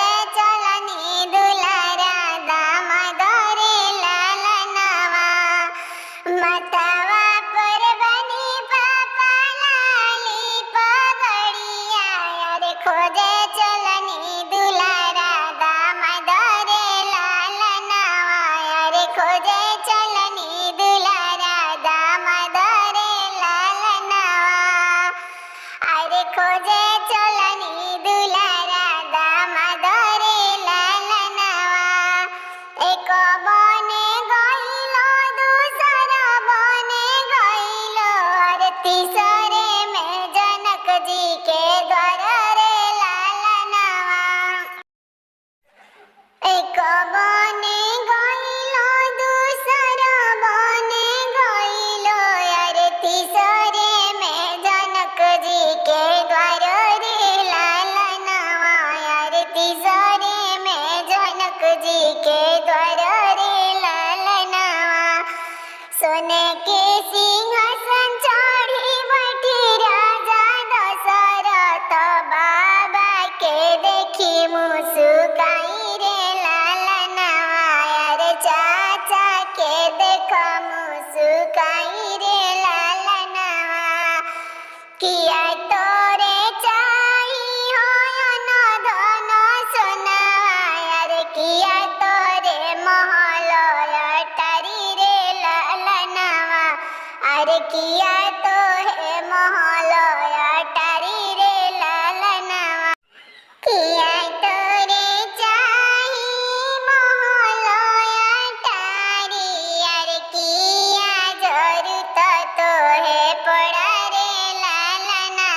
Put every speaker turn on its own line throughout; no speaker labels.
खोजे चलनी दुलारा दामोदरे लालनवा मातावा पर बनी पापा लाली पगड़िया अरे खोजे चलनी दुलारा दामोदरे लालनवा अरे खोजे चलनी दुलारा दामोदरे लालनवा अरे खोजे चलनी दुलारा दामोदरे लालनवा एक बने गइलो दूसरा बने गइलो अरे तीसरे में जनक जी के द्वार रे लालनवा एक बने गइलो दूसरा बने गइलो अरे तीसरे में जनक जी के द्वार रे लालनवा अरे तीसरे में जनक जी के द्वार रे लालनवा सोने के सिंहासन चढ़ी बैठी राजा दशरथ बाबा के देखी मुस्काई रे लालनवा अरे चाचा के देख मुस्काई रे लालनवा किया तोरे चाही हो न धन सोनावा अरे किया तोरे महल अटारी रे लालनवा अरे किया तो है महल अटारी रे लालनवा किया तोरे चाही महल अटारी अरे किया जरूरत तो है पड़ा रे लालनवा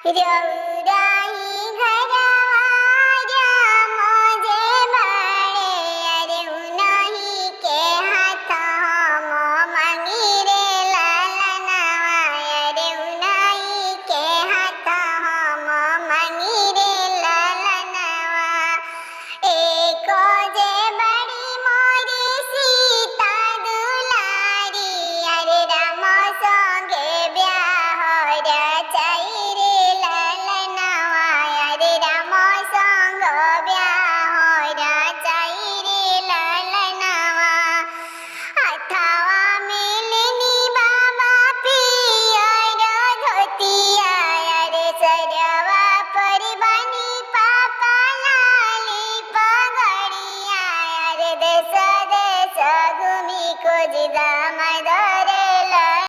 रउराही घरवा राम जे बाड़े अरे उनही के हाथ हम मांगी रे लालनवा अरे उनही के हाथ हम मांगी रे लालनवा एक जे बड़ी मोरी सीता दुलारी अरे राम संगे ब्याह रचाई रे लालनवा अरे राम संग ब्याह रचाई रे लालनवा अथवा मिलनी बाबा पियर धोतिया अरे सरवा पर बनी पापा लाली पगड़िया अरे देश देश घूमी खोज दामोदरे